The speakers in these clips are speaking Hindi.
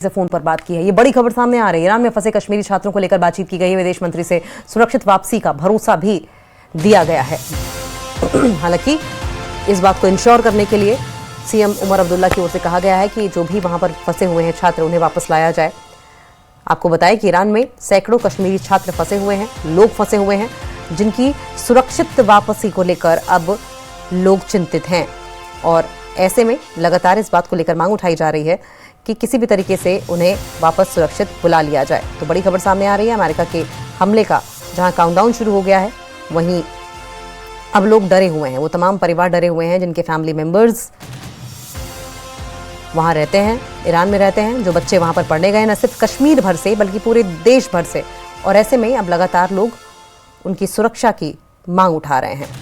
से फोन पर बात की है। ये बड़ी खबर सामने आ रही है। ईरान में फंसे कश्मीरी छात्रों को लेकर बातचीत की गई है। विदेश मंत्री से सुरक्षित वापसी का भरोसा भी दिया गया है। हालांकि इस बात को इंश्योर करने के लिए सीएम उमर अब्दुल्ला की ओर से कहा गया है कि जो भी वहां पर फंसे हुए हैं छात्र, उन्हें वापस लाया जाए। आपको बताएं कि ईरान में सैकड़ों कश्मीरी छात्र फंसे हुए हैं, लोग फंसे हुए हैं, जिनकी सुरक्षित वापसी को लेकर अब लोग चिंतित हैं। और ऐसे में लगातार इस बात को लेकर मांग उठाई जा रही है कि किसी भी तरीके से उन्हें वापस सुरक्षित बुला लिया जाए। तो बड़ी खबर सामने आ रही है अमेरिका के हमले का, जहां काउंटडाउन शुरू हो गया है, वहीं अब लोग डरे हुए हैं। वो तमाम परिवार डरे हुए हैं जिनके फैमिली मेंबर्स वहां रहते हैं, ईरान में रहते हैं, जो बच्चे वहां पर पढ़ने गए, न सिर्फ कश्मीर भर से बल्कि पूरे देश भर से। और ऐसे में अब लगातार लोग उनकी सुरक्षा की मांग उठा रहे हैं।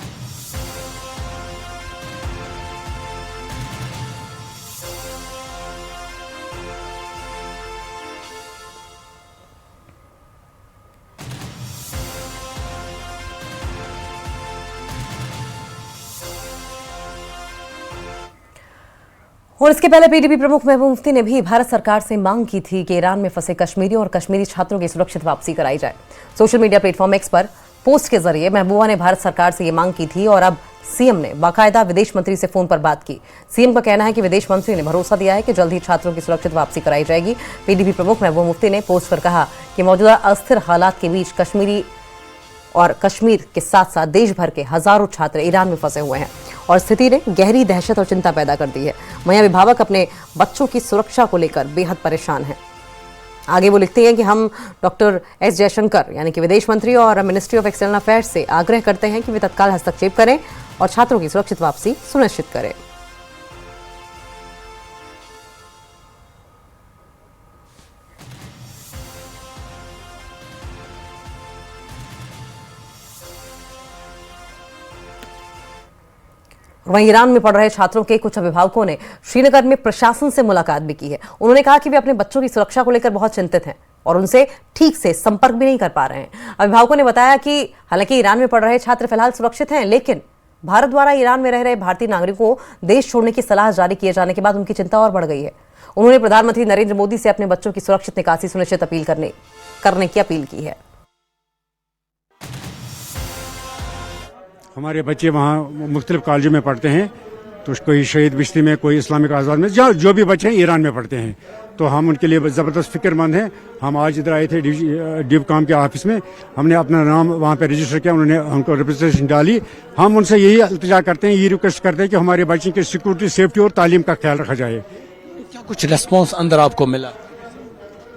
और इसके पहले पीडीपी प्रमुख महबूब मुफ्ती ने भी भारत सरकार से मांग की थी कि ईरान में फंसे कश्मीरियों और कश्मीरी छात्रों की सुरक्षित वापसी कराई जाए। सोशल मीडिया प्लेटफॉर्म एक्स पर पोस्ट के जरिए महबूबा ने भारत सरकार से ये मांग की थी और अब सीएम ने बाकायदा विदेश मंत्री से फोन पर बात की। सीएम का कहना है कि विदेश मंत्री ने भरोसा दिया है कि जल्द ही छात्रों की सुरक्षित वापसी कराई जाएगी। पीडीपी प्रमुख महबूब मुफ्ती ने पोस्ट पर कहा कि मौजूदा अस्थिर हालात के बीच कश्मीर के साथ साथ देश भर के हजारों छात्र ईरान में फंसे हुए हैं और स्थिति ने गहरी दहशत और चिंता पैदा कर दी है। वहीं अभिभावक अपने बच्चों की सुरक्षा को लेकर बेहद परेशान हैं। आगे वो लिखती हैं कि हम डॉक्टर एस जयशंकर यानी कि विदेश मंत्री और मिनिस्ट्री ऑफ एक्सटर्नल अफेयर्स से आग्रह करते हैं कि वे तत्काल हस्तक्षेप करें और छात्रों की सुरक्षित वापसी सुनिश्चित करें। वहीं ईरान में पढ़ रहे छात्रों के कुछ अभिभावकों ने श्रीनगर में प्रशासन से मुलाकात भी की है। उन्होंने कहा कि वे अपने बच्चों की सुरक्षा को लेकर बहुत चिंतित हैं और उनसे ठीक से संपर्क भी नहीं कर पा रहे हैं। अभिभावकों ने बताया कि हालांकि ईरान में पढ़ रहे छात्र फिलहाल सुरक्षित हैं, लेकिन भारत द्वारा ईरान में रह रहे भारतीय नागरिकों को देश छोड़ने की सलाह जारी किए जाने के बाद उनकी चिंता और बढ़ गई है। उन्होंने प्रधानमंत्री नरेंद्र मोदी से अपने बच्चों की सुरक्षित निकासी सुनिश्चित करने की अपील की है। हमारे बच्चे वहाँ मुख्तलिफ कॉलेजों में पढ़ते हैं, तो कोई शहीद बिश्ती में, कोई इस्लामिक आज़ाद में, जो भी बच्चे हैं ईरान में पढ़ते हैं, तो हम उनके लिए ज़बरदस्त फिक्रमंद हैं। हम आज इधर आए थे डिवकॉम के ऑफिस में, हमने अपना नाम वहाँ पे रजिस्टर किया, उन्होंने हमको रिप्रेजेंटेशन डाली। हम उनसे यही इल्तिजा करते हैं, ये रिक्वेस्ट करते हैं कि हमारे बच्चों की सिक्योरिटी, सेफ्टी और तालीम का ख्याल रखा जाए। क्या कुछ रिस्पॉन्स अंदर आपको मिला?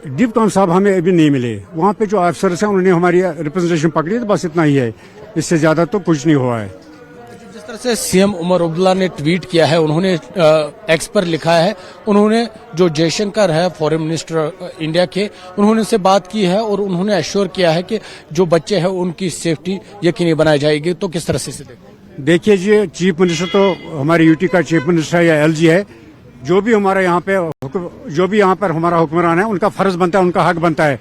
डिवकॉम साहब हमें अभी नहीं मिले। वहाँ पे जो ऑफिसर्स हैं उन्होंने हमारी रिप्रेजेंटेशन पकड़ी, तो बस इतना ही है, इससे ज्यादा तो कुछ नहीं हुआ है। जिस तरह से सीएम उमर अब्दुल्ला ने ट्वीट किया है, उन्होंने एक्स पर लिखा है, उन्होंने जो जयशंकर है फॉरेन मिनिस्टर इंडिया के, उन्होंने उनसे बात की है और उन्होंने एश्योर किया है कि जो बच्चे हैं उनकी सेफ्टी यकीनी बनाई जाएगी। तो किस तरह से देखिए जी, चीफ मिनिस्टर तो हमारे यूटी का चीफ मिनिस्टर या एलजी है, जो भी यहाँ पर हमारा हुक्मरान है, उनका फर्ज बनता है, उनका हक बनता है।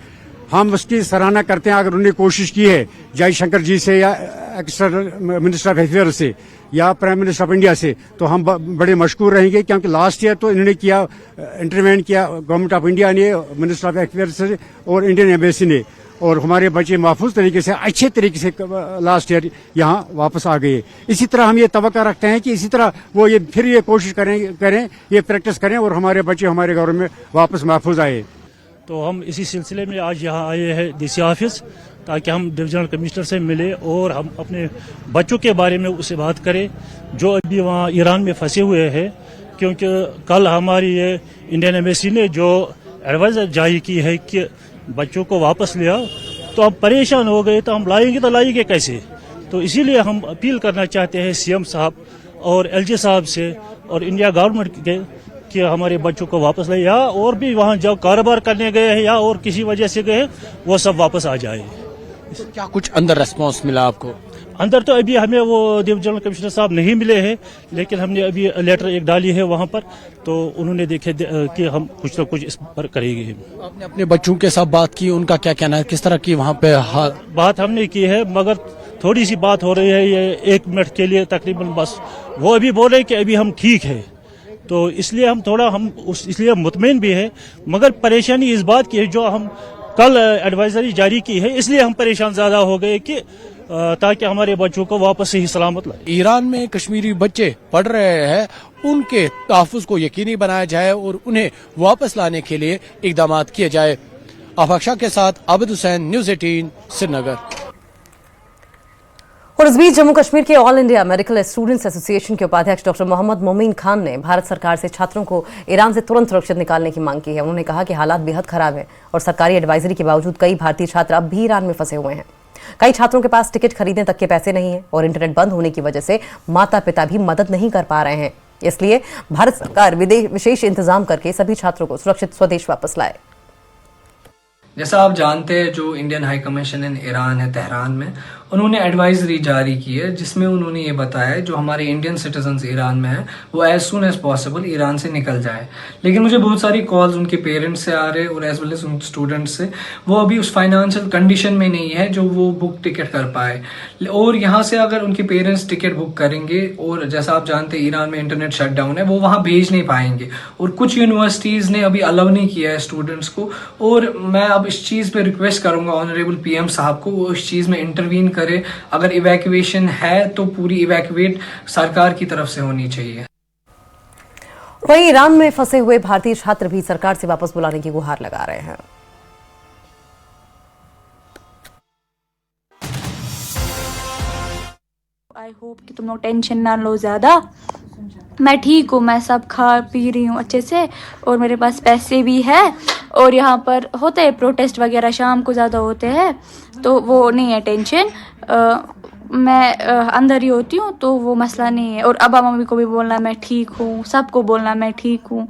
हम उसकी सराहना करते हैं। अगर उन्होंने कोशिश की है जयशंकर जी से या एक्सटर्नल मिनिस्टर ऑफ अफेयर से या प्राइम मिनिस्टर ऑफ इंडिया से, तो हम बड़े मशकूर रहेंगे, क्योंकि लास्ट ईयर तो इन्होंने किया, इंटरवेन किया गवर्नमेंट ऑफ इंडिया ने, मिनिस्टर ऑफ अफेयर से और इंडियन एम्बेसी ने, और हमारे बच्चे महफूज तरीके से, अच्छे तरीके से लास्ट ईयर यहाँ वापस आ गए। इसी तरह हम ये तवक्का रखते हैं कि इसी तरह वो फिर ये कोशिश करें, ये प्रैक्टिस करें और हमारे बच्चे हमारे घरों में वापस महफूज आए। तो हम इसी सिलसिले में आज यहाँ आए हैं डीसी ऑफिस, ताकि हम डिविजनल कमिश्नर से मिले और हम अपने बच्चों के बारे में उससे बात करें जो अभी वहाँ ईरान में फंसे हुए हैं। क्योंकि कल हमारी ये इंडियन एम्बेसी ने जो एडवाइस जारी की है कि बच्चों को वापस लिया, तो हम परेशान हो गए, तो हम लाएंगे कैसे? तो इसीलिए हम अपील करना चाहते हैं सीएम साहब और एलजी साहब से और इंडिया गवर्नमेंट के कि हमारे बच्चों को वापस ले, या और भी वहाँ जो कारोबार करने गए हैं या और किसी वजह से गए, वो सब वापस आ जाए। तो क्या कुछ अंदर रिस्पॉन्स मिला आपको? अंदर तो अभी हमें वो डिविजनल कमिश्नर साहब नहीं मिले हैं, लेकिन हमने अभी लेटर एक डाली है वहाँ पर, तो उन्होंने देखे कि हम कुछ ना कुछ इस पर करेंगे। आपने अपने बच्चों के साथ बात की, उनका क्या कहना है, किस तरह की वहाँ पे बात हमने की है, मगर थोड़ी सी बात हो रही है, ये 1 मिनट के लिए तकरीबन बस। वो अभी बोले कि अभी हम ठीक है, तो इसलिए इसलिए मुतमईन भी है, मगर परेशानी इस बात की है जो हम कल एडवाइजरी जारी की है, इसलिए हम परेशान ज्यादा हो गए कि ताकि हमारे बच्चों को वापस सही सलामत लाए। ईरान में कश्मीरी बच्चे पढ़ रहे हैं, उनके तहफ़्फ़ुज़ को यकीनी बनाया जाए और उन्हें वापस लाने के लिए इकदाम किए जाए। आफाक के साथ आबिद हुसैन, न्यूज़ 18 श्रीनगर। और इस बीच जम्मू कश्मीर के all India medical students association के उपाध्यक्ष डॉक्टर मोहम्मद मोमीन खान ने भारत सरकार से छात्रों को ईरान से तुरंत सुरक्षित निकालने की मांग की है। उन्होंने कहा कि हालात बेहद खराब है और सरकारी एडवाइजरी के बावजूद कई भारतीय छात्र अब भी ईरान में फंसे हुए हैं। कई छात्रों के पास टिकट खरीदने तक के पैसे नहीं है और इंटरनेट बंद होने की वजह से माता पिता भी मदद नहीं कर पा रहे हैं। इसलिए भारत सरकार विशेष इंतजाम करके सभी छात्रों को सुरक्षित स्वदेश वापस लाए। जैसा आप जानते हैं, जो Indian high commission in Iran है तेहरान में, उन्होंने एडवाइजरी जारी की है जिसमें उन्होंने ये बताया है जो हमारे इंडियन सिटीजन्स ईरान में हैं वो as soon as possible Iran से निकल जाए। लेकिन मुझे बहुत सारी कॉल्स उनके पेरेंट्स से आ रहे हैं और एज वेल एज उन स्टूडेंट्स से, वो अभी उस फाइनेंशियल कंडीशन में नहीं है जो वो बुक टिकट कर पाए। और यहाँ से अगर उनके पेरेंट्स टिकट बुक करेंगे और जैसा आप जानते हैं ईरान में इंटरनेट शट डाउन है, वो वहाँ भेज नहीं पाएंगे और कुछ यूनिवर्सिटीज़ ने अभी अलाउ नहीं किया है स्टूडेंट्स को। और मैं अब इस चीज़ पे रिक्वेस्ट करूँगा ऑनरेबल PM साहब को, वो इस चीज़ में इंटरवीन करे। अगर इवैक्यूएशन है तो पूरी इवैक्यूएट सरकार की तरफ से होनी चाहिए। वहीं ईरान में फंसे हुए भारतीय छात्र भी सरकार से वापस बुलाने की गुहार लगा रहे हैं। आई होप कि तुम लोग टेंशन ना लो ज़्यादा। मैं ठीक हूँ, मैं सब खा पी रही हूँ अच्छे से और मेरे पास पैसे भी है। और यहाँ पर होते हैं प्रोटेस्ट वगैरह, शाम को ज़्यादा होते हैं, तो वो नहीं है टेंशन। मैं अंदर ही होती हूँ तो वो मसला नहीं है। और अब्बा मम्मी को भी बोलना मैं ठीक हूँ, सबको बोलना मैं ठीक हूँ।